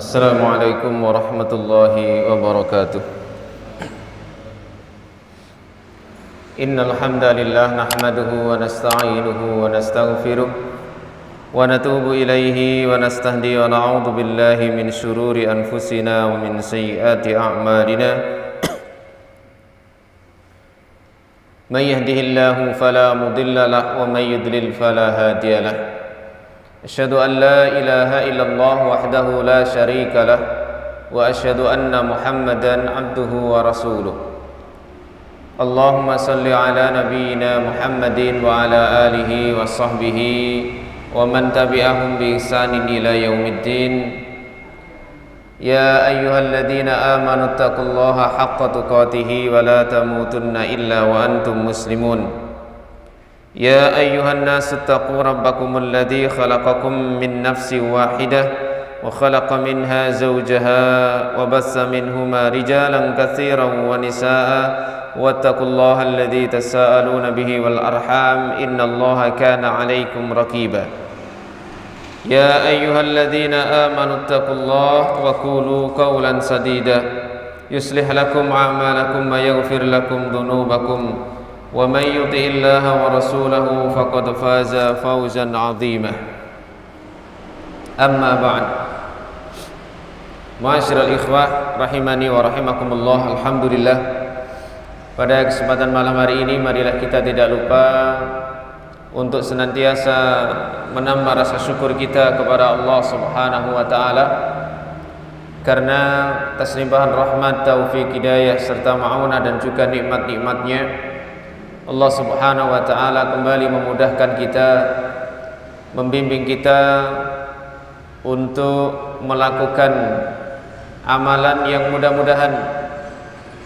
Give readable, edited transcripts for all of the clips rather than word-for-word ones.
Assalamualaikum warahmatullahi wabarakatuh. Innal hamdalillah nahmaduhu wa nasta'inuhu wa nastaghfiruh wa natubu ilaihi wa nastahdi wa na'udzu billahi min syururi anfusina wa min sayyiati a'malina. May yahdihillahu fala mudilla lahu wa may yudlil fala hadiya lahu. Asyhadu an la ilaha illallah wahdahu la syarika lah wa asyhadu anna Muhammadan abduhu wa rasuluh. Allahumma salli ala nabiyyina Muhammadin wa ala alihi wa sahbihi wa man tabi'ahum bi ihsanin ila yaumiddin. Ya ayyuhalladzina amanu taqullaha haqqa tuqatih wa la tamutunna illa wa antum muslimun. يا أيها الناس اتقوا ربكم الذي خلقكم من نفس واحدة وخلق منها زوجها وبث منهما رجالا كثيرا ونساء واتقوا الله الذي تساءلون به والأرحام إن الله كان عليكم رقيبا يا أيها الذين آمنوا اتقوا الله وقولوا قولا سديدا يصلح لكم أعمالكم ويغفر لكم ذنوبكم ومن يطع الله ورسوله فقد فاز فوزا عظيما. أما بعد. Ma'asyiral ikhwah rahimani wa rahimakumullah. Alhamdulillah, pada kesempatan malam hari ini marilah kita tidak lupa untuk senantiasa menambah rasa syukur kita kepada Allah Subhanahu wa taala, karena atas limpahan rahmat, taufik, hidayah serta ma'unah dan juga nikmat-nikmatnya Allah Subhanahu wa taala kembali memudahkan kita, membimbing kita untuk melakukan amalan yang mudah-mudahan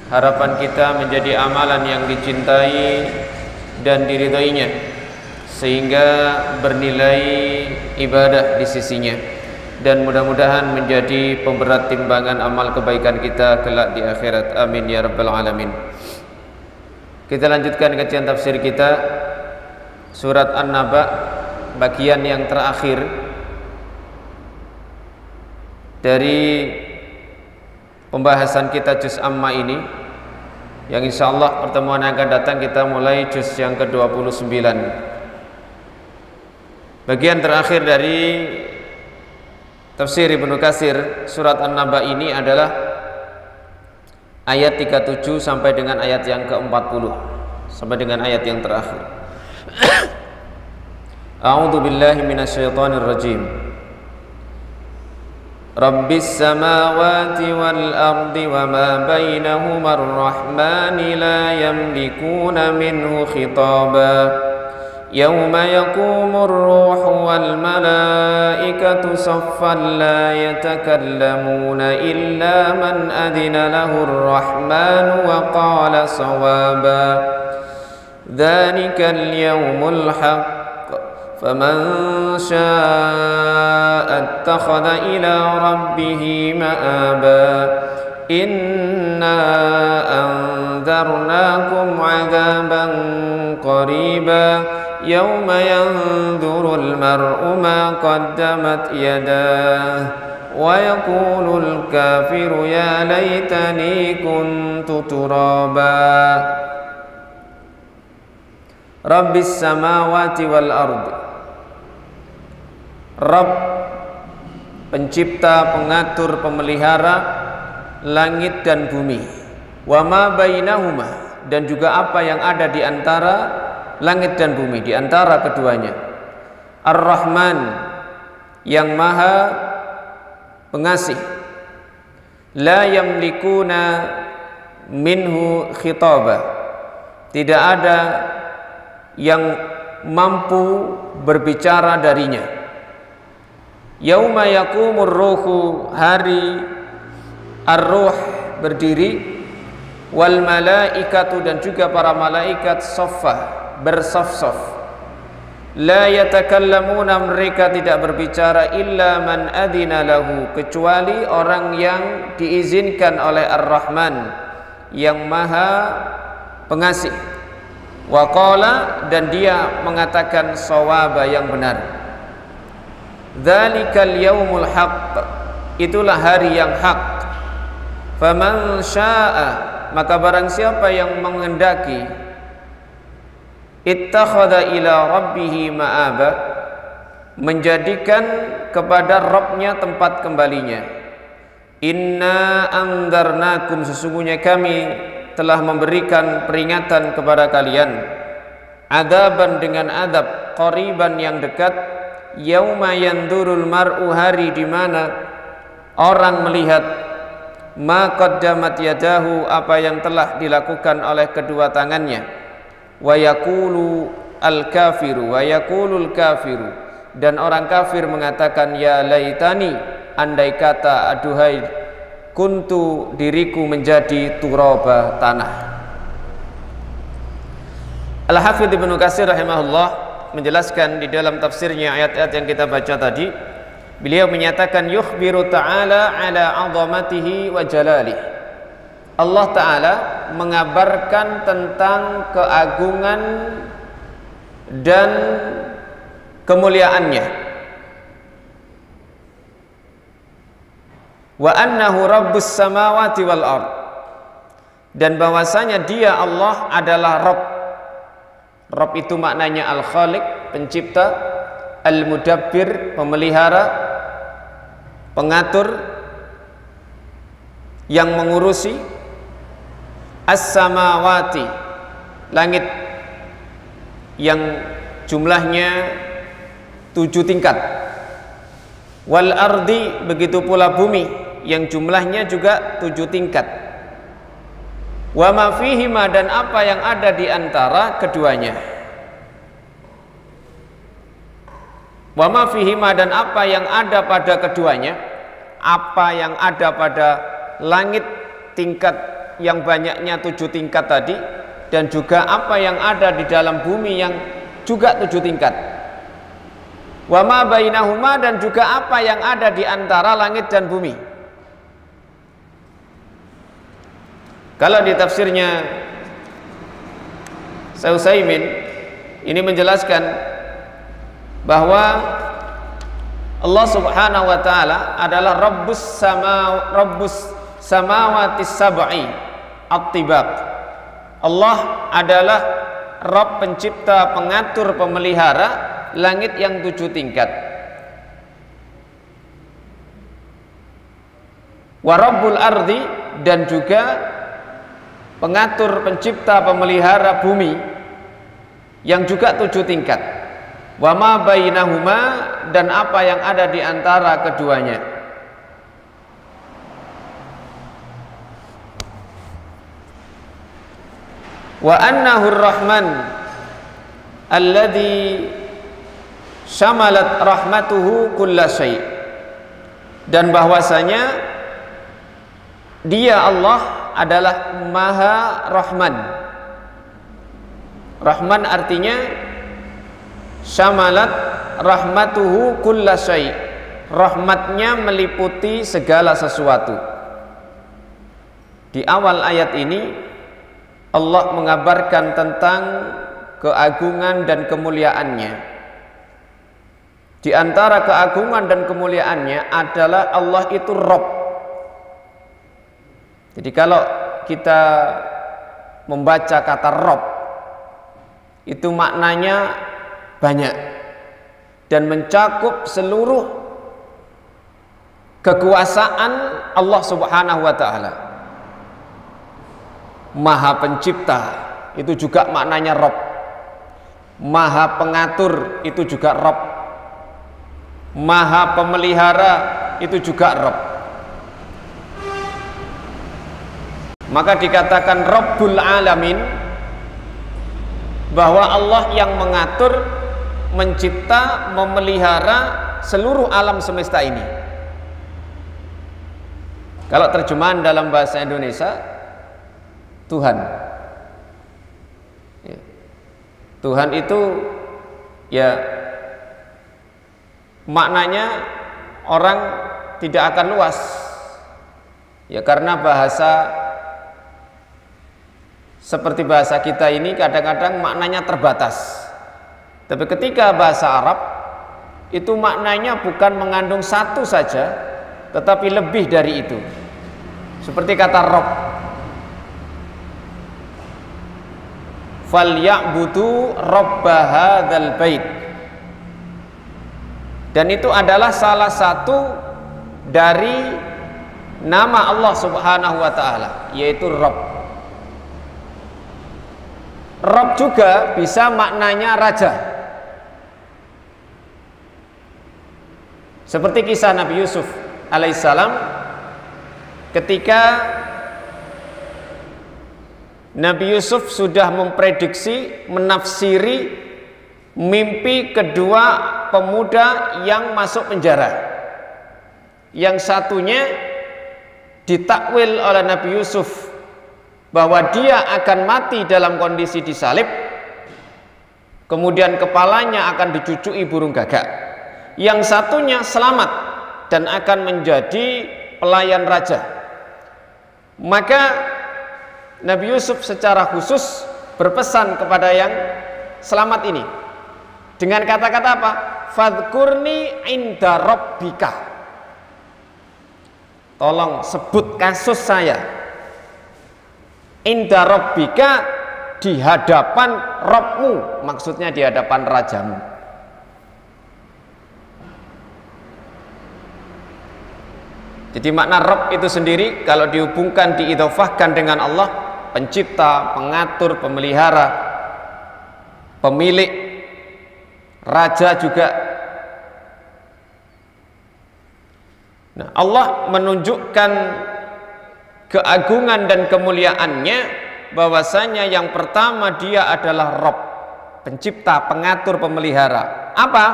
harapan kita menjadi amalan yang dicintai dan diridhoinya, sehingga bernilai ibadah di sisinya, dan mudah-mudahan menjadi pemberat timbangan amal kebaikan kita kelak di akhirat. Amin ya rabbal alamin. Kita lanjutkan kajian tafsir kita surat An-Naba, bagian yang terakhir dari pembahasan kita juz amma ini, yang insyaallah pertemuan yang akan datang kita mulai juz yang ke-29. Bagian terakhir dari tafsir Ibnu Katsir surat An-Naba ini adalah ayat 37 sampai dengan ayat yang ke-40, sampai dengan ayat yang terakhir. A'udzu billahi minasyaitonir rajim. Rabbis samawati wal ardi wama bainahuma ar-rahmani la yamlikuna minhu khitaba. Yawma yaqumur ruhu wal malaikatu saffan la yatakallamuna illa man adina lahur rahmanu wa qala sawaba. Dhalikal yawmul haqq faman syaa'a ittakhadha ila rabbih ma'aba. Inna anzarnakum 'adzaban qariba yawma yanzurul mar'u ma qaddamat yadah wa yaqulul kafiru ya laitani kuntu turaba. Rabbis samawati wal ardi. Rabb, pencipta, pengatur, pemelihara langit dan bumi, wa ma bainahuma, dan juga apa yang ada di antara langit dan bumi, di antara keduanya. Ar-Rahman, yang maha pengasih. La yamlikuna minhu khitaba, tidak ada yang mampu berbicara darinya. Yauma yaqumur ruhu, hari ar-ruh berdiri, wal malaikatu, dan juga para malaikat saffah, bersaf-saf. La yatakallamuna, mereka tidak berbicara, illa man adina lahu, kecuali orang yang diizinkan oleh Ar-Rahman yang maha pengasih. Wa qala, dan dia mengatakan sawaba, yang benar. Dzalikal yaumul haqq, itulah hari yang hak. Faman syaa, maka barang siapa yang menghendaki, ittakhadha ila rabbih ma'aba, menjadikan kepada Rabbnya tempat kembalinya. Inna andarnakum, sesungguhnya kami telah memberikan peringatan kepada kalian, adaban dengan adab, qariban yang dekat, yauma yandurul mar'u, hari di mana orang melihat, ma qaddamat yadahu, apa yang telah dilakukan oleh kedua tangannya, wa yaqulu al-kafiru, wa yaqulul kafiru, dan orang kafir mengatakan, ya laitani, andai kata, aduhai, kuntu, diriku menjadi turaba, tanah. Al-Hafidz Ibnu Katsir rahimahullah menjelaskan di dalam tafsirnya ayat-ayat yang kita baca tadi, beliau menyatakan yukhbiru ta'ala ala 'azamatihi wa jalalihi. Allah Ta'ala mengabarkan tentang keagungan dan kemuliaannya. Wa annahu rabbus samawati wal ard, dan bahwasanya dia Allah adalah Rabb. Rabb itu maknanya al-Khaliq, pencipta, al-Mudabbir, pemelihara, pengatur, yang mengurusi, as-samawati, langit yang jumlahnya 7 tingkat, wal ardi, begitu pula bumi yang jumlahnya juga 7 tingkat, wa ma fihima, dan apa yang ada di antara keduanya, wa ma fihima, dan apa yang ada pada keduanya, apa yang ada pada langit tingkat yang banyaknya 7 tingkat tadi, dan juga apa yang ada di dalam bumi yang juga 7 tingkat, wa ma bainahuma, dan juga apa yang ada di antara langit dan bumi. Kalau di tafsirnya Syekh Utsaimin ini menjelaskan bahwa Allah Subhanahu wa taala adalah Rabbus samawati sab'i at-tibaq. Allah adalah Rabb, pencipta, pengatur, pemelihara langit yang 7 tingkat. Wa rabbul ardi, dan juga pengatur, pencipta, pemelihara bumi yang juga 7 tingkat. Wa ma bainahuma, dan apa yang ada di antara keduanya. Wa annahu ar-rahman alladhi syamalat rahmatuhu kulla syai', dan bahwasanya dia Allah adalah Maha Rahman. Rahman artinya syamalat rahmatuhu kulla syai', rahmatnya meliputi segala sesuatu. Di awal ayat ini Allah mengabarkan tentang keagungan dan kemuliaannya. Di antara keagungan dan kemuliaannya adalah Allah itu Rabb. Jadi kalau kita membaca kata Rabb, itu maknanya banyak dan mencakup seluruh kekuasaan Allah Subhanahu wa taala. Maha pencipta, itu juga maknanya Rabb. Maha pengatur, itu juga Rabb. Maha pemelihara, itu juga Rabb. Maka dikatakan Rabbul Alamin, bahwa Allah yang mengatur, mencipta, memelihara seluruh alam semesta ini. Kalau terjemahan dalam bahasa Indonesia, Tuhan. Tuhan itu ya maknanya orang tidak akan luas, ya, karena bahasa seperti bahasa kita ini kadang-kadang maknanya terbatas. Tapi ketika bahasa Arab itu maknanya bukan mengandung satu saja, tetapi lebih dari itu. Seperti kata Rabb, falyabudu rabba hadzal bait, dan itu adalah salah satu dari nama Allah Subhanahu wa taala, yaitu Rabb. Rabb juga bisa maknanya raja, seperti kisah Nabi Yusuf alaihissalam ketika Nabi Yusuf sudah memprediksi, menafsiri mimpi kedua pemuda yang masuk penjara. Yang satunya ditakwil oleh Nabi Yusuf bahwa dia akan mati dalam kondisi disalib, kemudian kepalanya akan dicucui burung gagak. Yang satunya selamat dan akan menjadi pelayan raja. Maka Nabi Yusuf secara khusus berpesan kepada yang selamat ini dengan kata-kata apa? Fadhkurni inda rabbika, tolong sebut kasus saya inda rabbika, di hadapan Rabbmu, maksudnya di hadapan rajamu. Jadi makna Rabb itu sendiri kalau dihubungkan, diidhofahkan dengan Allah, pencipta, pengatur, pemelihara, pemilik, raja juga. Nah, Allah menunjukkan keagungan dan kemuliaannya, bahwasanya yang pertama dia adalah Rabb, pencipta, pengatur, pemelihara. Apa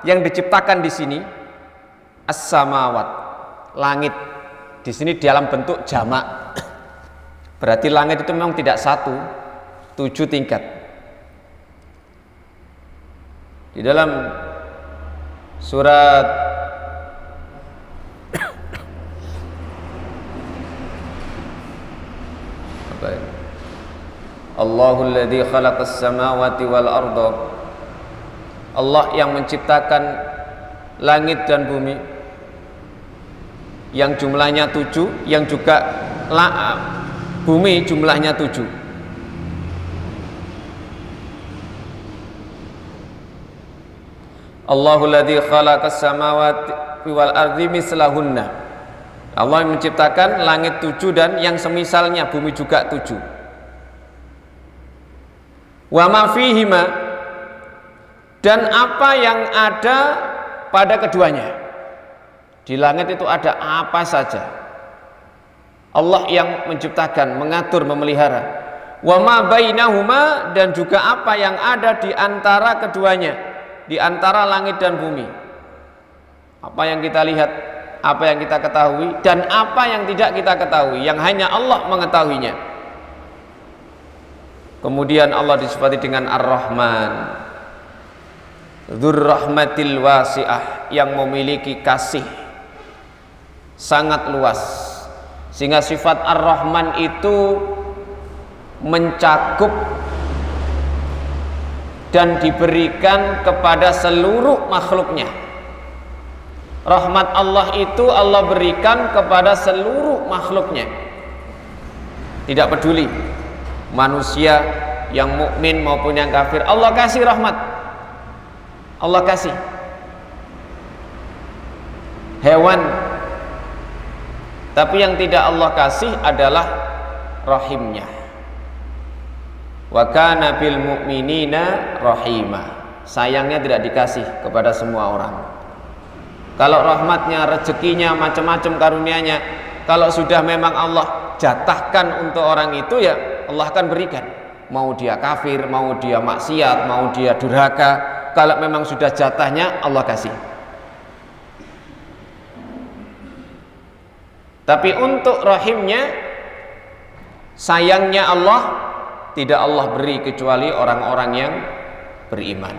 yang diciptakan di sini? As-samawat, langit. Di sini dalam bentuk jamak. Berarti langit itu memang tidak satu, 7 tingkat. Di dalam surat apa ini? Allahul ladzi khalaqas samawati wal arda, Allah yang menciptakan langit dan bumi, yang jumlahnya 7, yang juga bumi jumlahnya 7. Allahul ladzi khalaqas samawati wal ardi mislahunna, Allah yang menciptakan langit 7 dan yang semisalnya, bumi juga 7. Wa ma fihima, dan apa yang ada pada keduanya. Di langit itu ada apa saja, Allah yang menciptakan, mengatur, memelihara. Wa ma bainahuma, dan juga apa yang ada di antara keduanya, di antara langit dan bumi. Apa yang kita lihat, apa yang kita ketahui, dan apa yang tidak kita ketahui, yang hanya Allah mengetahuinya. Kemudian Allah disifati dengan Ar-Rahman, Dzur rahmatil wasi'ah, yang memiliki kasih sangat luas, sehingga sifat Ar-Rahman itu mencakup dan diberikan kepada seluruh makhluknya. Rahmat Allah itu Allah berikan kepada seluruh makhluknya, tidak peduli manusia yang mukmin maupun yang kafir, Allah kasih rahmat, Allah kasih. Hewan, tapi yang tidak Allah kasih adalah rahimnya. Wa kana bil mu'minina rahima, sayangnya tidak dikasih kepada semua orang. Kalau rahmatnya, rezekinya, macam-macam karunianya, kalau sudah memang Allah jatahkan untuk orang itu, ya Allah akan berikan. Mau dia kafir, mau dia maksiat, mau dia durhaka, kalau memang sudah jatahnya Allah kasih. Tapi untuk rahimnya, sayangnya Allah, tidak Allah beri kecuali orang-orang yang beriman.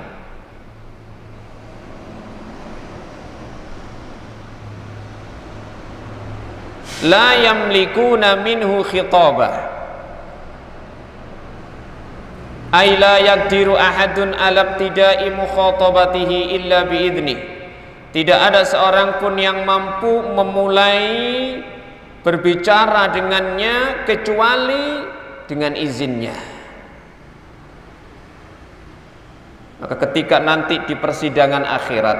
La yamlikuna minhu khitabah, ay la yaqdiru ahadun ala ibtida'i mukhatabatihi illa biidnih, Tidak ada seorang pun yang mampu memulai berbicara dengannya kecuali dengan izinnya. Maka ketika nanti di persidangan akhirat,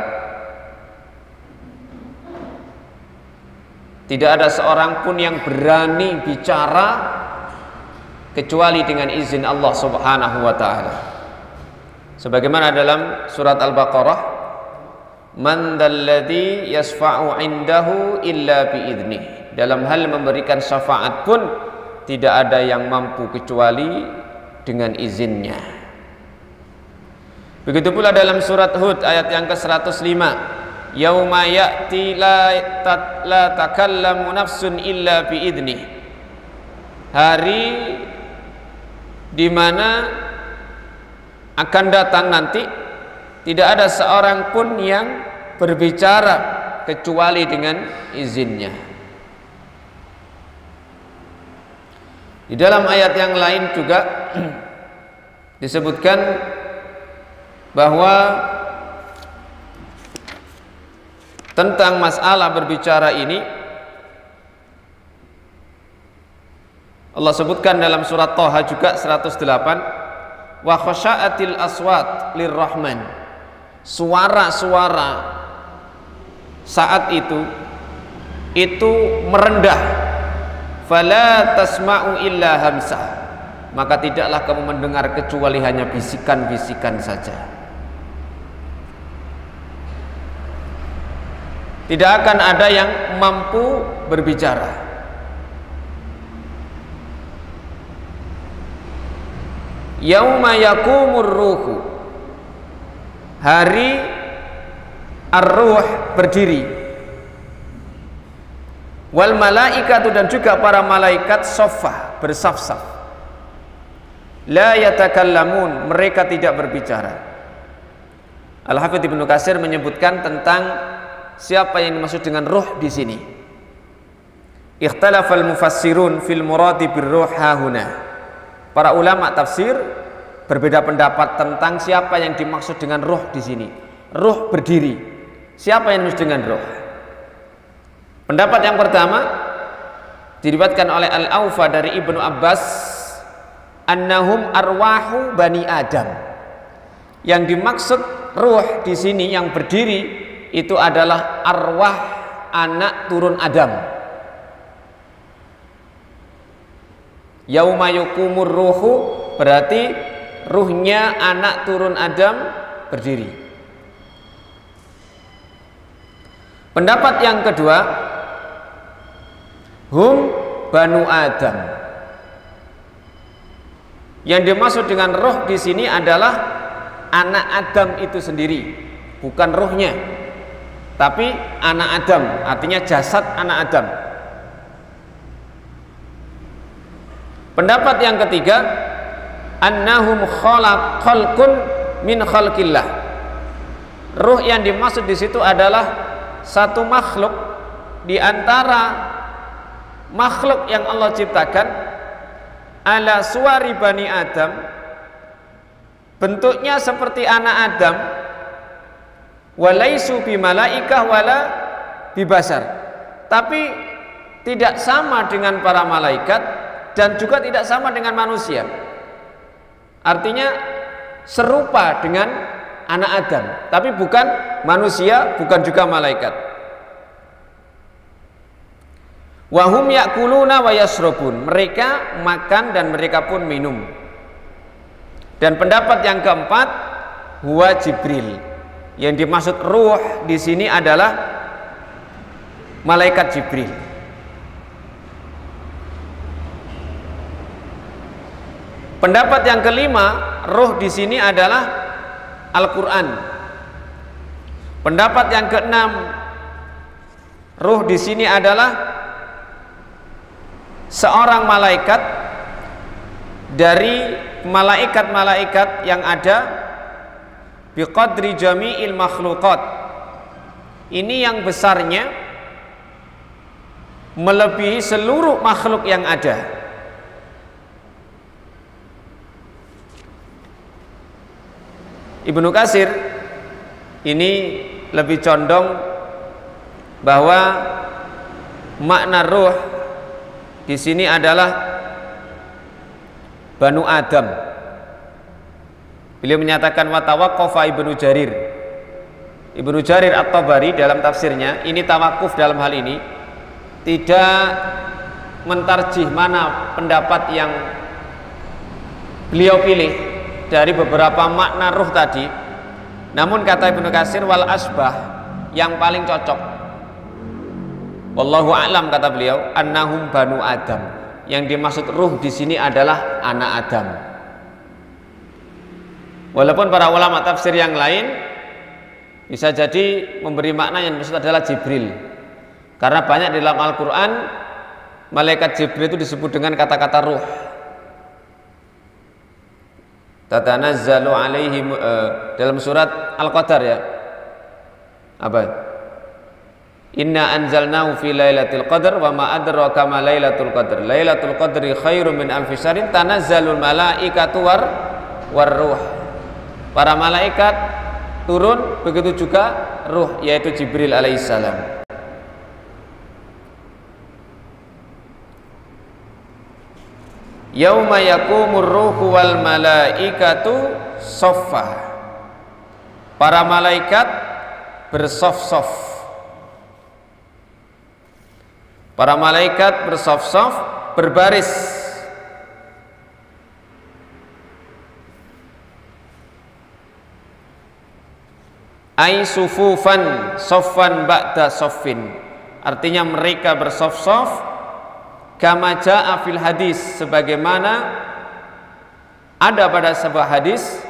tidak ada seorang pun yang berani bicara kecuali dengan izin Allah Subhanahu wa taala. Sebagaimana dalam surat Al-Baqarah, man dzalladzi yasfa'u 'indahu illa bi'idznih. Dalam hal memberikan syafaat pun tidak ada yang mampu kecuali dengan izinnya. Begitu pula dalam surat Hud ayat yang ke-105, yauma ya'ti la takallamu nafsun illa bi'idznih. Hari di mana akan datang nanti tidak ada seorang pun yang berbicara kecuali dengan izinnya. Di dalam ayat yang lain juga disebutkan bahwa tentang masalah berbicara ini Allah sebutkan dalam surat Thaha juga 108, wa khasya'atil aswat lirrahman. Suara-suara saat itu merendah, fala tasma'u illa hamsah, maka tidaklah kamu mendengar kecuali hanya bisikan-bisikan saja. Tidak akan ada yang mampu berbicara. Yauma yakumur ruhu, hari ar-ruh berdiri, wal malaikatu, dan juga para malaikat soffah, bersaf-saf, la yatakallamun, mereka tidak berbicara. Al-Hafidz Ibnu Katsir menyebutkan tentang siapa yang dimaksud dengan ruh di sini. Ikhtalafal mufassirun fil muradi birruh hahuna. Para ulama tafsir berbeda pendapat tentang siapa yang dimaksud dengan ruh di sini. Ruh berdiri. Siapa yang dimaksud dengan ruh? Pendapat yang pertama diriwayatkan oleh Al-Aufa dari Ibnu Abbas, annahum arwahu bani Adam. Yang dimaksud ruh di sini yang berdiri itu adalah arwah anak turun Adam. Yauma yakumur ruhu berarti ruhnya anak turun Adam berdiri. Pendapat yang kedua, hum banu Adam. Yang dimaksud dengan ruh di sini adalah anak Adam itu sendiri, bukan ruhnya, tapi anak Adam, artinya jasad anak Adam. Pendapat yang ketiga, annahum khalqun min khalqillah. Ruh yang dimaksud di situ adalah satu makhluk di antara makhluk yang Allah ciptakan, ala suwari bani Adam, bentuknya seperti anak Adam, walaisu bi malaikah wala bi basar, tapi tidak sama dengan para malaikat dan juga tidak sama dengan manusia. Artinya serupa dengan anak Adam, tapi bukan manusia, bukan juga malaikat. Wahum yakuluna wa yashrabun, mereka makan dan mereka pun minum. Dan pendapat yang keempat, huwa Jibril. Yang dimaksud ruh di sini adalah malaikat Jibril. Pendapat yang kelima, ruh di sini adalah Al-Quran. Pendapat yang keenam, ruh di sini adalah seorang malaikat dari malaikat-malaikat yang ada biqadri jami'il makhluqat. Ini yang besarnya melebihi seluruh makhluk yang ada. Ibnu Katsir ini lebih condong bahwa makna ruh di sini adalah Banu Adam. Beliau menyatakan wa tawaqqafa Ibnu Jarir. Ibnu Jarir At-Tabari dalam tafsirnya, ini tawakuf dalam hal ini, tidak mentarjih mana pendapat yang beliau pilih dari beberapa makna ruh tadi. Namun kata Ibnu Katsir, wal asbah, yang paling cocok, wallahu a'lam, kata beliau, annahum banu Adam. Yang dimaksud ruh di sini adalah anak Adam. Walaupun para ulama tafsir yang lain bisa jadi memberi makna yang maksud adalah Jibril, karena banyak di dalam Al-Quran malaikat Jibril itu disebut dengan kata-kata ruh. Tatanazzalu alaihim, dalam surat Al-Qadar ya, apa? Inna anzalnahu fi lailatul qadar wa ma adraka ma lailatul qadar. Lailatul qadri khairum min alfi syahrin tanazzalul malaikatu war ruh. Para malaikat turun, begitu juga ruh, yaitu Jibril alaihissalam. Yauma yakumur ruhu wal malaikatu soffa. Para malaikat bersof-sof. Para malaikat bersof-sof, berbaris. Ai sufufan soffan ba'da soffin. Artinya mereka bersof-sof kama jaa fil hadis, sebagaimana ada pada sebuah hadis,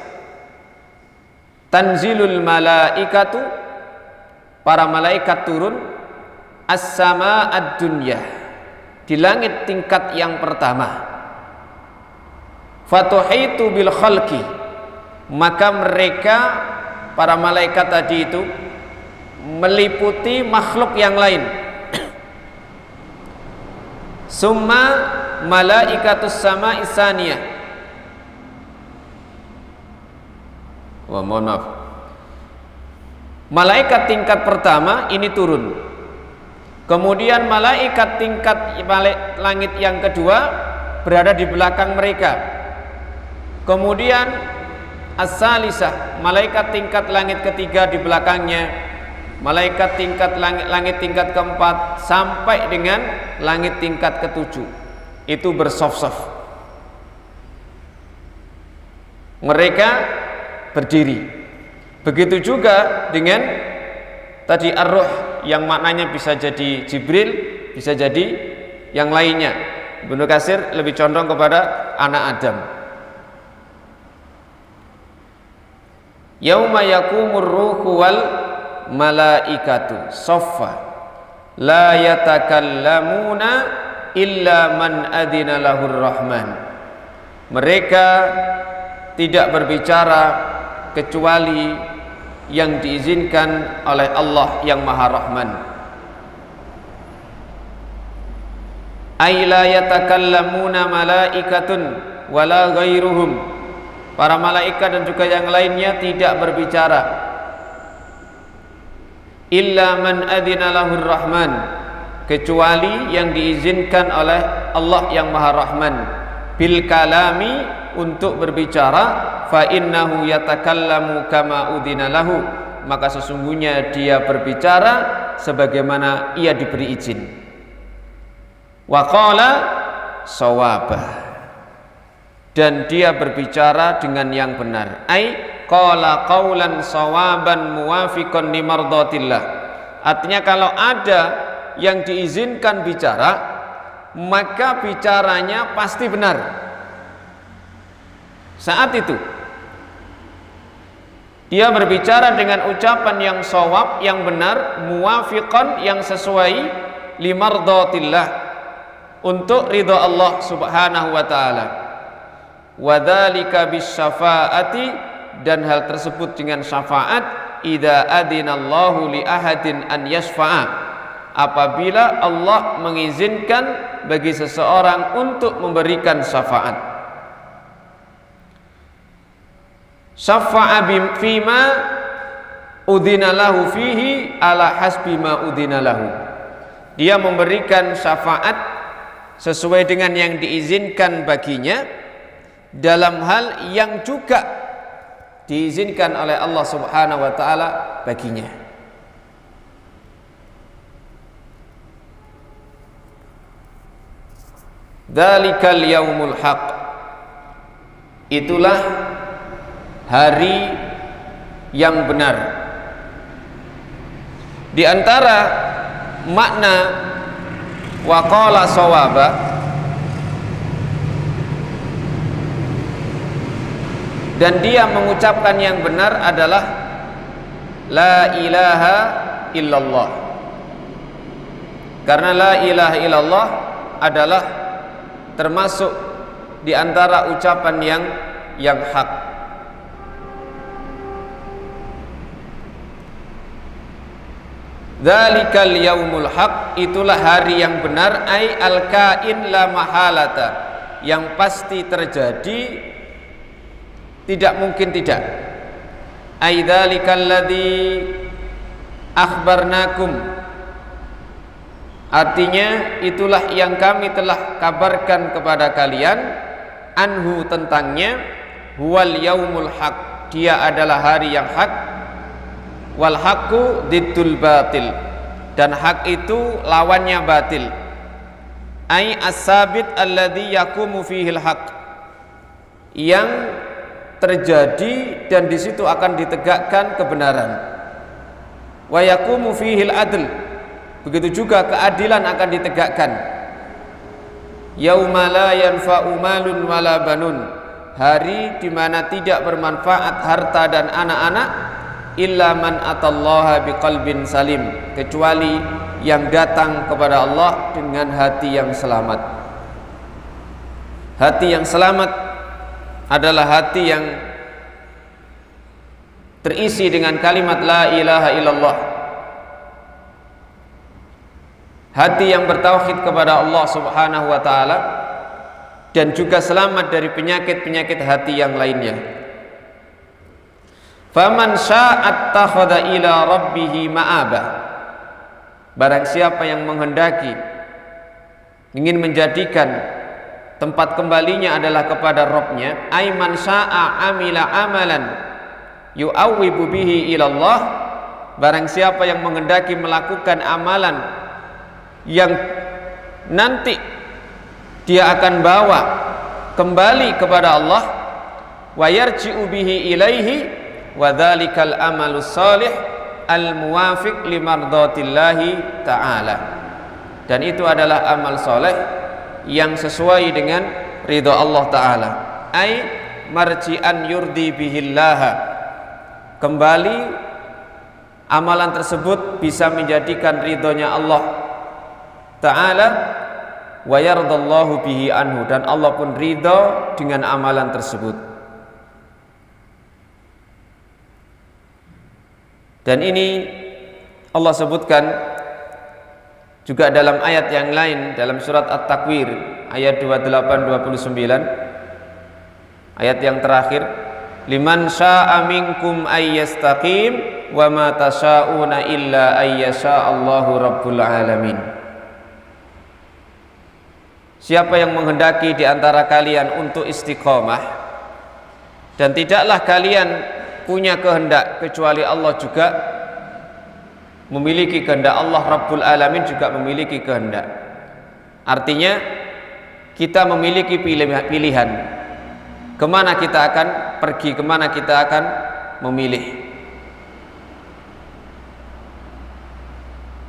tanzilul malaikatu, para malaikat turun as-sama ad-dunya, di langit tingkat yang pertama, fatuhitu bil khalqi, maka mereka para malaikat tadi itu meliputi makhluk yang lain. Summa malaikatus sama isaniyah, mohon maaf, malaikat tingkat pertama ini turun, kemudian malaikat tingkat langit yang kedua berada di belakang mereka, kemudian as-salisah, malaikat tingkat langit ketiga di belakangnya, malaikat tingkat langit tingkat keempat, sampai dengan langit tingkat ketujuh. Itu bersof-sof. Mereka berdiri. Begitu juga dengan tadi ar-ruh, yang maknanya bisa jadi Jibril, bisa jadi yang lainnya. Ibnu Katsir lebih condong kepada anak Adam. Yauma yakumur ruhu wal malaikatu soffa la yatakallamuna illa man adina lahur rahman. Mereka tidak berbicara kecuali yang diizinkan oleh Allah yang Maha Rahman. Ay la yatakallamuna malaikatun wala ghairuhum. Para malaikat dan juga yang lainnya tidak berbicara. Illa man adina lahur rahman, kecuali yang diizinkan oleh Allah yang Maha Rahman. Bil kalami, untuk berbicara, fa innahu yatakallamu kama udina lahu, maka sesungguhnya dia berbicara sebagaimana ia diberi izin. Wa qala shawabah, dan dia berbicara dengan yang benar. Ai qala qaulan shawaban muwafiqan li mardatillah. Artinya kalau ada yang diizinkan bicara, maka bicaranya pasti benar. Saat itu dia berbicara dengan ucapan yang shawab, yang benar, muwafiqan, yang sesuai, li mardatillah, untuk ridha Allah Subhanahu wa taala. Wadzalika bisyafa'ati, dan hal tersebut dengan syafaat, idza adinallahu li ahadin an yasfa'a, apabila Allah mengizinkan bagi seseorang untuk memberikan syafaat. Syafa'a fima udzina lahu fihi ala hasbi ma udzina lahu. Dia memberikan syafaat sesuai dengan yang diizinkan baginya dalam hal yang juga diizinkan oleh Allah Subhanahu wa taala baginya. Dzalikal yaumul haq. Itulah hari yang benar. Di antara makna waqala shawaba dan dia mengucapkan yang benar adalah la ilaha illallah. Karena la ilaha illallah adalah termasuk di antara ucapan yang hak. Dzalikal yaumul haq, itulah hari yang benar, ai al-kain la mahalata, yang pasti terjadi, tidak mungkin tidak. Ai dzalikal ladzi akhbarnakum, artinya itulah yang kami telah kabarkan kepada kalian, anhu tentangnya, huwal yaumul haq, dia adalah hari yang hak. Wal haqqu diddul batil, dan hak itu lawannya batil. Ai as-sabit alladzi yaqumu fihil haq, yang terjadi dan di situ akan ditegakkan kebenaran. Wa yaqumu fihil adl, begitu juga keadilan akan ditegakkan. Yauma la yanfa'u malun wala banun, hari di mana tidak bermanfaat harta dan anak-anak, illa man atallaha biqalbin salim, kecuali yang datang kepada Allah dengan hati yang selamat. Hati yang selamat adalah hati yang terisi dengan kalimat la ilaha illallah, hati yang bertauhid kepada Allah Subhanahu wa taala, dan juga selamat dari penyakit-penyakit hati yang lainnya. Faman sya'at takhadha ila rabbihi ma'abah, barang siapa yang menghendaki ingin menjadikan tempat kembalinya adalah kepada Rabbnya, ay man sya'a amila amalan yu'awwibu bihi ilallah, barang siapa yang menghendaki melakukan amalan yang nanti dia akan bawa kembali kepada Allah, wa yarji'u bihi ilaihi, wa dzalikal amalus shalih al muwafiq limardatillahi ta'ala, dan itu adalah amal soleh yang sesuai dengan ridha Allah taala. Ai marji'an yurdi bihillaha, kembali amalan tersebut bisa menjadikan ridhonya Allah taala, wa yardallahu bihi anhu, dan Allah pun ridha dengan amalan tersebut. Dan ini Allah sebutkan juga dalam ayat yang lain, dalam surat At-Takwir ayat 28-29, ayat yang terakhir, liman syaa minkum ayyastaqim wa ma tasyauna illa ayyasha Allahu rabbul alamin. Siapa yang menghendaki di antara kalian untuk istiqomah, dan tidaklah kalian punya kehendak kecuali Allah juga memiliki kehendak, Allah Rabbul Alamin juga memiliki kehendak. Artinya kita memiliki pilihan kemana kita akan pergi, kemana kita akan memilih.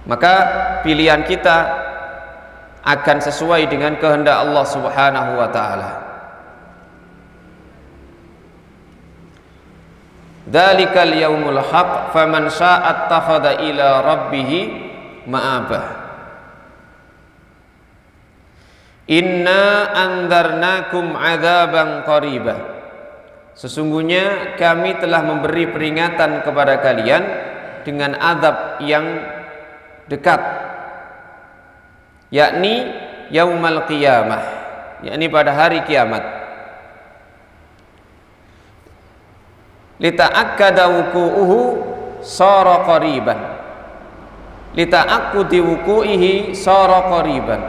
Maka pilihan kita akan sesuai dengan kehendak Allah Subhanahu wa ta'ala. Dzalikal yaumul haq, faman syaa'a attakhadha ila rabbih ma'abah. Inna andzarnakum adzaban qaribah, sesungguhnya kami telah memberi peringatan kepada kalian dengan azab yang dekat, yakni yaumal qiyamah, yakni pada hari kiamat. Lita'akkada wuqu'uhu shara qariban. Lita'aqqudi wuqu'ihi shara qariban.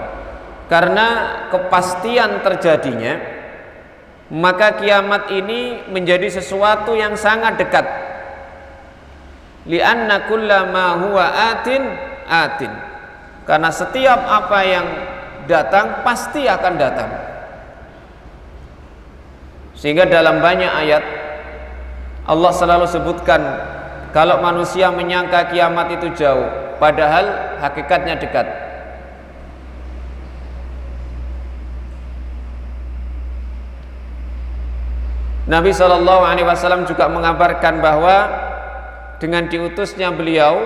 Karena kepastian terjadinya, maka kiamat ini menjadi sesuatu yang sangat dekat. Li'anna kullama huwa atin. Karena setiap apa yang datang pasti akan datang. Sehingga dalam banyak ayat Allah selalu sebutkan kalau manusia menyangka kiamat itu jauh, padahal hakikatnya dekat. Nabi SAW juga mengabarkan bahwa dengan diutusnya beliau,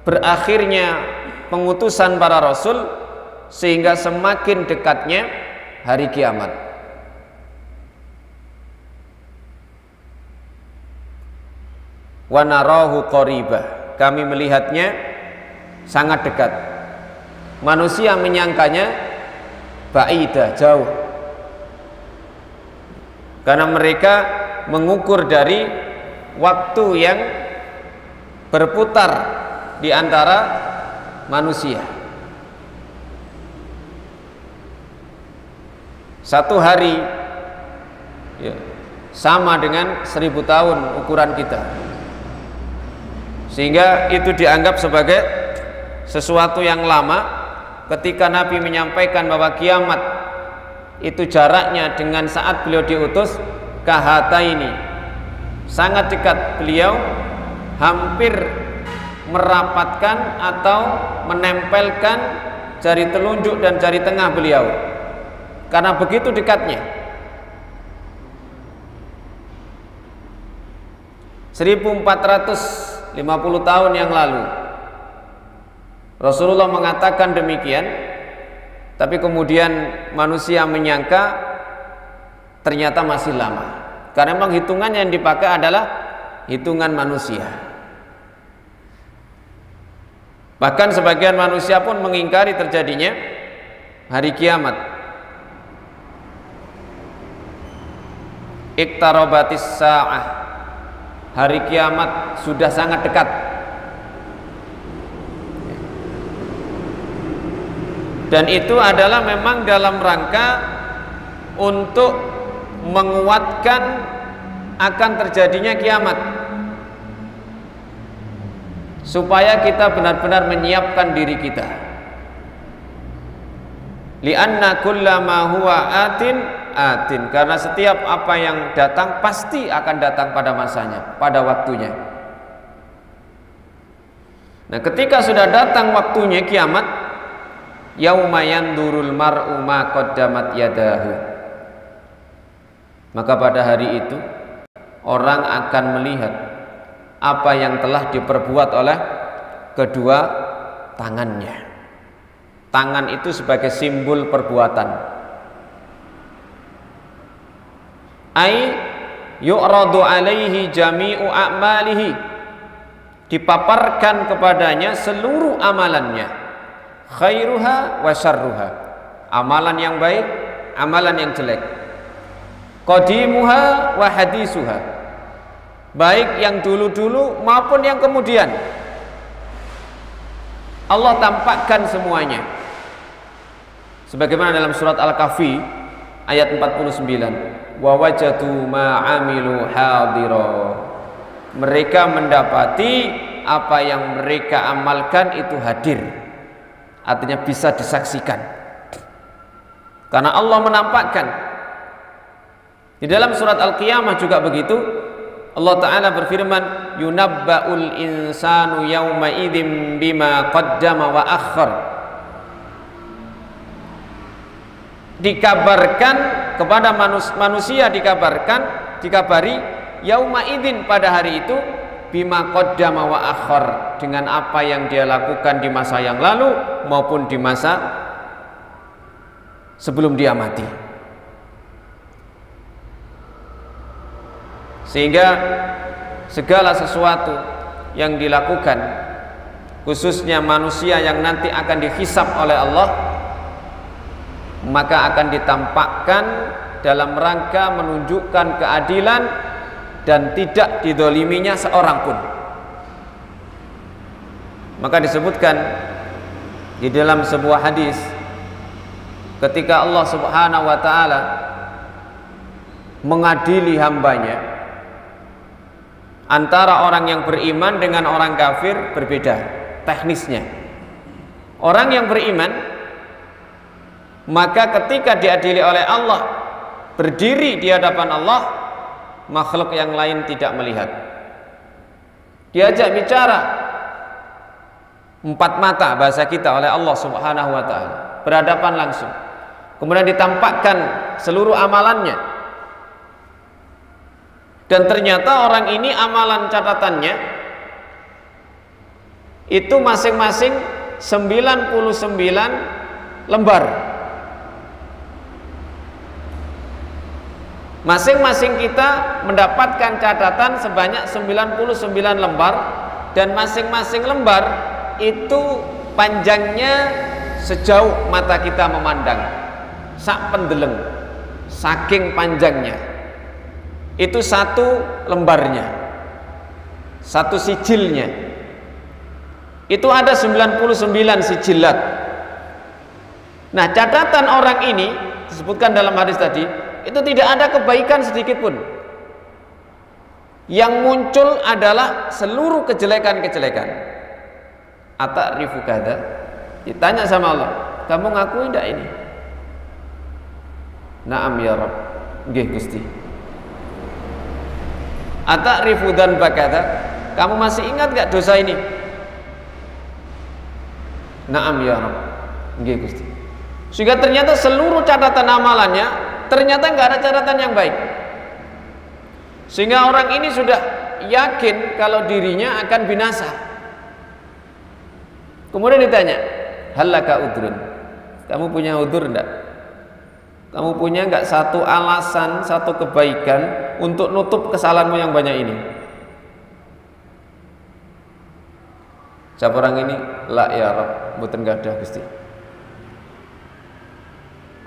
berakhirnya pengutusan para rasul, sehingga semakin dekatnya hari kiamat. Wa narahu qaribah, kami melihatnya sangat dekat. Manusia menyangkanya ba'idah, jauh, karena mereka mengukur dari waktu yang berputar di antara manusia. Satu hari ya, sama dengan 1000 tahun ukuran kita, sehingga itu dianggap sebagai sesuatu yang lama. Ketika Nabi menyampaikan bahwa kiamat itu jaraknya dengan saat beliau diutus, kahata ini sangat dekat, beliau hampir merapatkan atau menempelkan jari telunjuk dan jari tengah beliau, karena begitu dekatnya. 1450 tahun yang lalu Rasulullah mengatakan demikian, tapi kemudian manusia menyangka ternyata masih lama, karena memang hitungan yang dipakai adalah hitungan manusia. Bahkan sebagian manusia pun mengingkari terjadinya hari kiamat. Iqtarabatis sa'ah, hari kiamat sudah sangat dekat. Dan itu adalah memang dalam rangka untuk menguatkan akan terjadinya kiamat, supaya kita benar-benar menyiapkan diri kita. Li'anna kullama huwa atin, karena setiap apa yang datang pasti akan datang pada masanya, pada waktunya. Nah, ketika sudah datang waktunya kiamat, yauma yandurul mar'u ma qaddamat yadahu, maka pada hari itu orang akan melihat apa yang telah diperbuat oleh kedua tangannya. Tangan itu sebagai simbol perbuatan. Ai yu'radu alaihi jami'u a'malihi, dipaparkan kepadanya seluruh amalannya, khairuha wa syarruha, amalan yang baik, amalan yang jelek, qadimuha wa hadisuha, baik yang dulu-dulu maupun yang kemudian. Allah tampakkan semuanya, sebagaimana dalam surat Al-Kahfi ayat 49, wa wajadu ma amilu hadira, mereka mendapati apa yang mereka amalkan itu hadir, artinya bisa disaksikan, karena Allah menampakkan. Di dalam surat Al-Qiyamah juga begitu, Allah Ta'ala berfirman, yunabba'ul insanu yawma idzin bima qaddama wa akhar, dikabarkan kepada manusia, dikabari yauma idzin, pada hari itu, bima qaddama wa akhar, dengan apa yang dia lakukan di masa yang lalu maupun di masa sebelum dia mati. Sehingga segala sesuatu yang dilakukan, khususnya manusia yang nanti akan dihisab oleh Allah, maka akan ditampakkan dalam rangka menunjukkan keadilan dan tidak didoliminya seorang pun. Maka disebutkan di dalam sebuah hadis, ketika Allah Subhanahu wa ta'ala mengadili hambanya, antara orang yang beriman dengan orang kafir berbeda teknisnya. Orang yang beriman, maka ketika diadili oleh Allah, berdiri di hadapan Allah, makhluk yang lain tidak melihat. Diajak bicara empat mata bahasa kita oleh Allah Subhanahu wa ta'ala, berhadapan langsung. Kemudian ditampakkan seluruh amalannya. Dan ternyata orang ini amalan catatannya itu masing-masing 99 lembar. Masing-masing kita mendapatkan catatan sebanyak 99 lembar, dan masing-masing lembar itu panjangnya sejauh mata kita memandang, sak pendeleng, saking panjangnya. Itu satu lembarnya, satu sijilnya itu ada 99 sijilat. Nah, catatan orang ini disebutkan dalam hadis tadi, itu tidak ada kebaikan sedikit pun. Yang muncul adalah seluruh kejelekan-kejelekan. Ata'rifu kadza? Ditanya sama Allah, kamu ngakui enggak ini? Naam ya Rabb. Nggih Gusti. Ata'rifu dzanba kadza? Kamu masih ingat enggak dosa ini? Naam ya Rabb. Nggih Gusti. Sehingga ternyata seluruh catatan amalannya ternyata enggak ada catatan yang baik. Sehingga orang ini sudah yakin kalau dirinya akan binasa. Kemudian ditanya, halaka udrun? Kamu punya udur enggak? Kamu punya enggak satu alasan, satu kebaikan untuk nutup kesalahanmu yang banyak ini? Siapa orang ini? La ya Rabb, mboten gadah Gusti.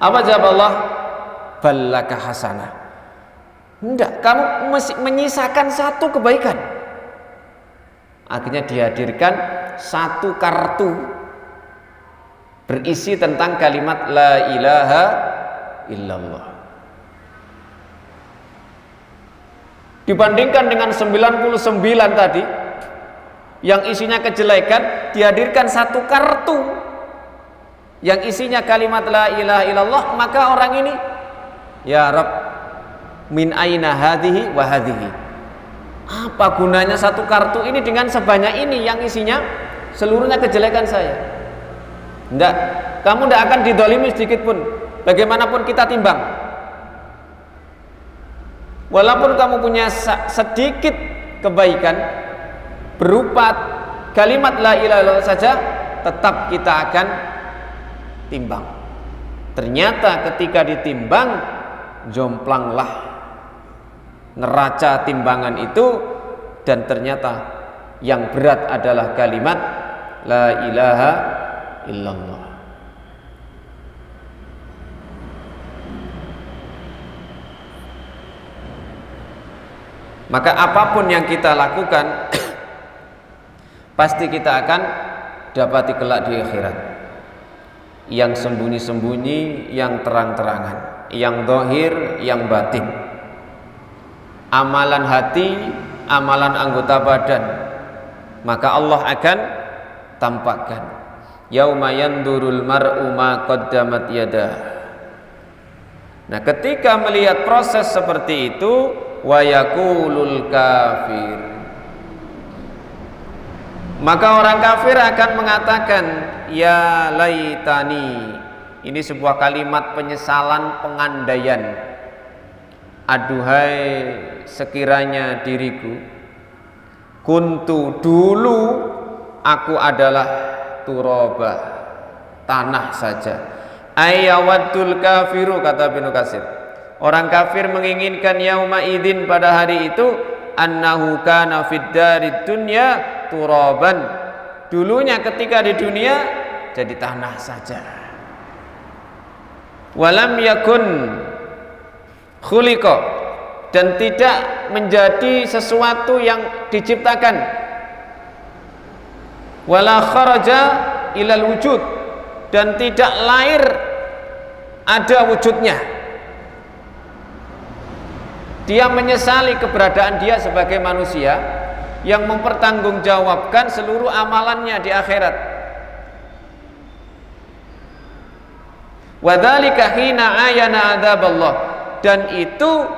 Apa jawab Allah? Ballaka hasanah. Enggak, kamu masih menyisakan satu kebaikan. Akhirnya dihadirkan satu kartu berisi tentang kalimat la ilaha illallah. Dibandingkan dengan 99 tadi yang isinya kejelekan, dihadirkan satu kartu yang isinya kalimat la ilaha illallah. Maka orang ini, ya Rabb, min aina hadhihi wa hadhihi? Apa gunanya satu kartu ini dengan sebanyak ini yang isinya seluruhnya kejelekan saya? Enggak, kamu tidak akan didolimi sedikit pun. Bagaimanapun kita timbang, walaupun kamu punya sedikit kebaikan berupa kalimat la ilaha illallah saja, tetap kita akan timbang. Ternyata ketika ditimbang, jomplanglah neraca timbangan itu, dan ternyata yang berat adalah kalimat la ilaha illallah. Maka apapun yang kita lakukan pasti kita akan dapati kelak di akhirat. Yang sembunyi-sembunyi, yang terang-terangan, yang zahir, yang batin. Amalan hati, amalan anggota badan, maka Allah akan tampakkan. Yauma yandurul mar'u ma qaddamat yadah. Nah, ketika melihat proses seperti itu, wa yaqulul kafir, maka orang kafir akan mengatakan ya laitani. Ini sebuah kalimat penyesalan, pengandaian. Aduhai sekiranya diriku, kuntu, dulu aku adalah turaba, tanah saja. Ayyawaddul kafiru, kata Ibnu Katsir. Orang kafir menginginkan yauma idzin, pada hari itu, annahu kana fid darid dunya turaban. Dulunya ketika di dunia jadi tanah saja. Walam yakun khuliqa, dan tidak menjadi sesuatu yang diciptakan. wala kharaja ilal wujud, dan tidak lahir ada wujudnya. Dia menyesali keberadaan dia sebagai manusia yang mempertanggungjawabkan seluruh amalannya di akhirat. Wadzalika hina ayana adzaballah, dan itu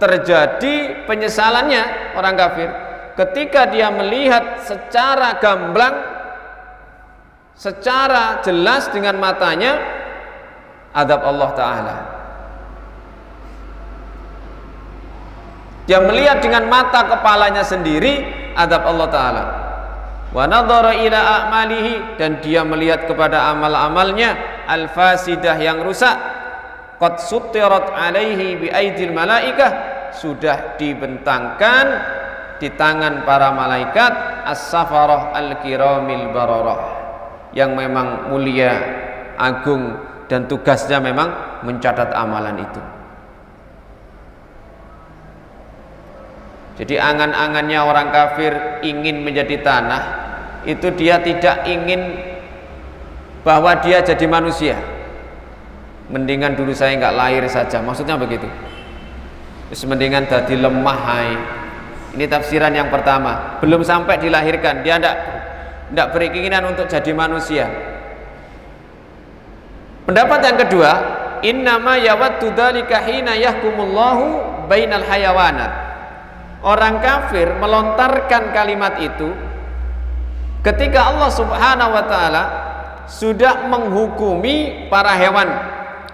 terjadi penyesalannya orang kafir ketika dia melihat secara gamblang, secara jelas dengan matanya azab Allah Ta'ala. Dia melihat dengan mata kepalanya sendiri azab Allah Ta'ala. Wa nadhara ila a'malihi, dan dia melihat kepada amal-amalnya al-fasidah yang rusak. Qad suttirat alaihi bi aidil malaikah, sudah dibentangkan di tangan para malaikat as-safarah al-kiramil bararah, yang memang mulia, agung, dan tugasnya memang mencatat amalan itu. Jadi angan-angannya orang kafir ingin menjadi tanah, itu dia tidak ingin bahwa dia jadi manusia. Mendingan dulu saya nggak lahir saja, maksudnya begitu. Terus mendingan jadi lemah hai. Ini tafsiran yang pertama. Belum sampai dilahirkan, dia tidak berkeinginan untuk jadi manusia. Pendapat yang kedua, innama yawaddu dzalika hina yahkumullahu bainal hayawanat. Orang kafir melontarkan kalimat itu ketika Allah Subhanahu wa Ta'ala sudah menghukumi para hewan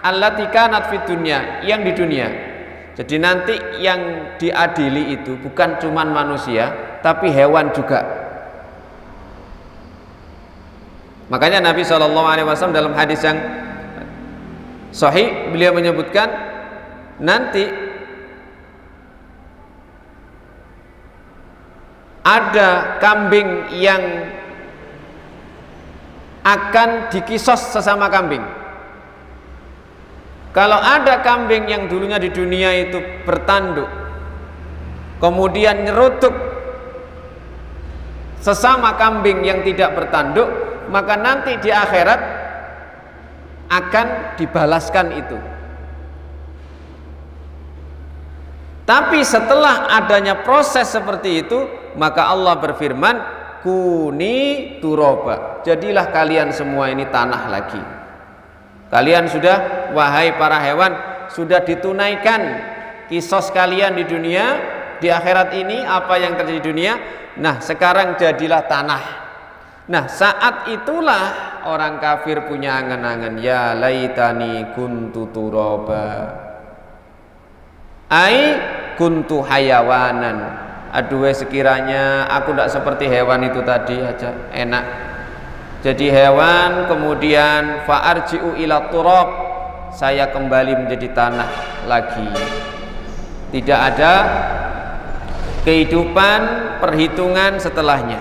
allati kanat fid dunya, yang di dunia. Jadi nanti yang diadili itu bukan cuma manusia tapi hewan juga. Makanya Nabi SAW dalam hadis yang sahih beliau menyebutkan nanti ada kambing yang akan dikisos sesama kambing. Kalau ada kambing yang dulunya di dunia itu bertanduk, kemudian nyeruduk sesama kambing yang tidak bertanduk, maka nanti di akhirat akan dibalaskan itu. Tapi setelah adanya proses seperti itu, maka Allah berfirman, kuni turoba, jadilah kalian semua ini tanah lagi. Kalian sudah, wahai para hewan, sudah ditunaikan kisos kalian di dunia, di akhirat ini apa yang terjadi di dunia. Nah sekarang jadilah tanah. Nah saat itulah orang kafir punya angan-angan, ya laitani kuntu turoba, ai kuntu hayawanan. Aduh sekiranya aku tidak seperti hewan itu tadi aja, enak. Jadi hewan, kemudian fa'arji'u ila turab, saya kembali menjadi tanah lagi. Tidak ada kehidupan, perhitungan setelahnya.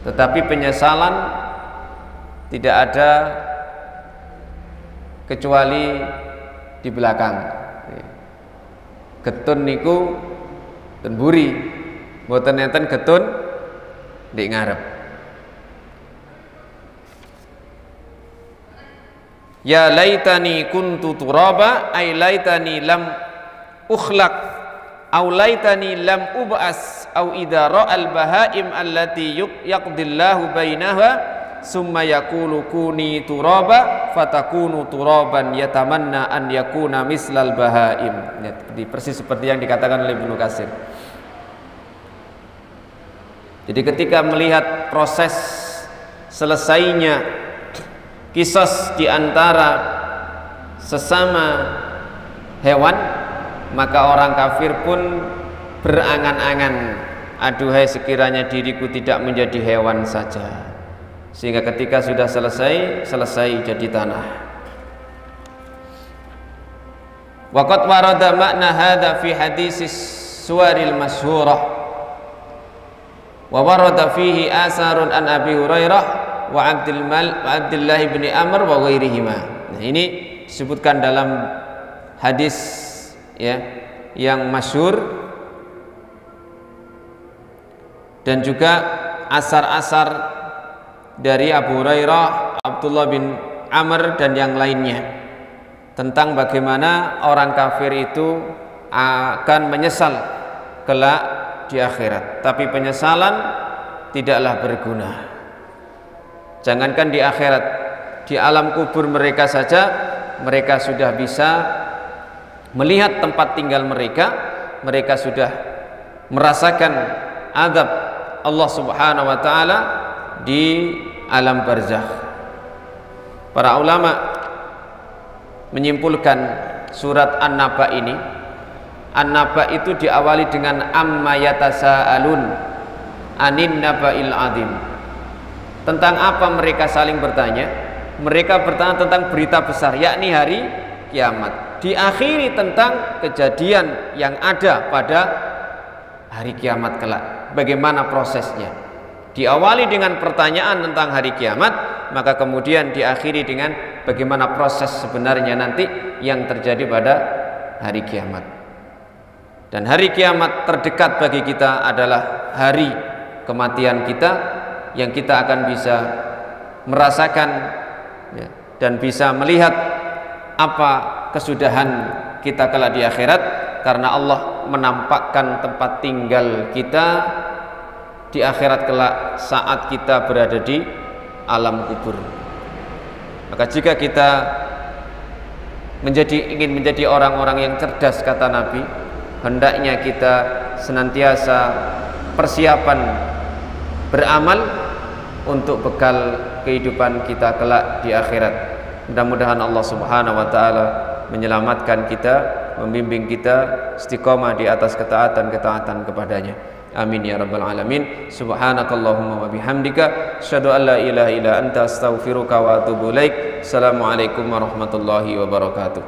Tetapi penyesalan tidak ada kecuali di belakang. Getun niku ten buri, mboten enten getun di ngarep. Ya laitani kuntu turaba, ay laitani lam ukhlaq, au laitani lam ub'as, au idza ra'al bahaim allati yaqdillahu bainaha summa yaqulu kuni turaba fatakunu turaban yatamanna an yakuna mislal bahaim. Ya, persis seperti yang dikatakan oleh Ibnu Katsir. Jadi ketika melihat proses selesainya kisos di antara sesama hewan, maka orang kafir pun berangan-angan, aduhai sekiranya diriku tidak menjadi hewan saja. Sehingga ketika sudah selesai jadi tanah. Waqad warada makna hadza fi hadisis suwaril masyhurah wa warada fihi asarun an Abi Hurairah wa Abdullah bin Amr wa ghairihima. Nah, ini disebutkan dalam hadis ya yang masyhur dan juga asar-asar dari Abu Hurairah, Abdullah bin Amr dan yang lainnya tentang bagaimana orang kafir itu akan menyesal kelak di akhirat, tapi penyesalan tidaklah berguna. Jangankan di akhirat, di alam kubur mereka saja mereka sudah bisa melihat tempat tinggal mereka, mereka sudah merasakan azab Allah Subhanahu wa taala di alam barzakh. Para ulama menyimpulkan surat An-Naba ini, An-Naba itu diawali dengan amma yatasaalun anin naba'il azim. Tentang apa mereka saling bertanya? Mereka bertanya tentang berita besar, yakni hari kiamat. Diakhiri tentang kejadian yang ada pada hari kiamat kelak. Bagaimana prosesnya? Diawali dengan pertanyaan tentang hari kiamat, maka kemudian diakhiri dengan bagaimana proses sebenarnya nanti yang terjadi pada hari kiamat. Dan hari kiamat terdekat bagi kita adalah hari kematian kita, yang kita akan bisa merasakan dan bisa melihat apa kesudahan kita kelak di akhirat, karena Allah menampakkan tempat tinggal kita di akhirat kelak saat kita berada di alam kubur. Maka jika kita ingin menjadi orang-orang yang cerdas, kata Nabi, hendaknya kita senantiasa persiapan beramal untuk bekal kehidupan kita kelak di akhirat. Mudah-mudahan Allah Subhanahu wa taala menyelamatkan kita, membimbing kita istiqomah di atas ketaatan kepadanya. Amin ya rabbal alamin. Subhanakallahumma wa bihamdika asyhadu an la ilaha illa anta astaghfiruka wa atubu ilaik. Assalamualaikum warahmatullahi wabarakatuh.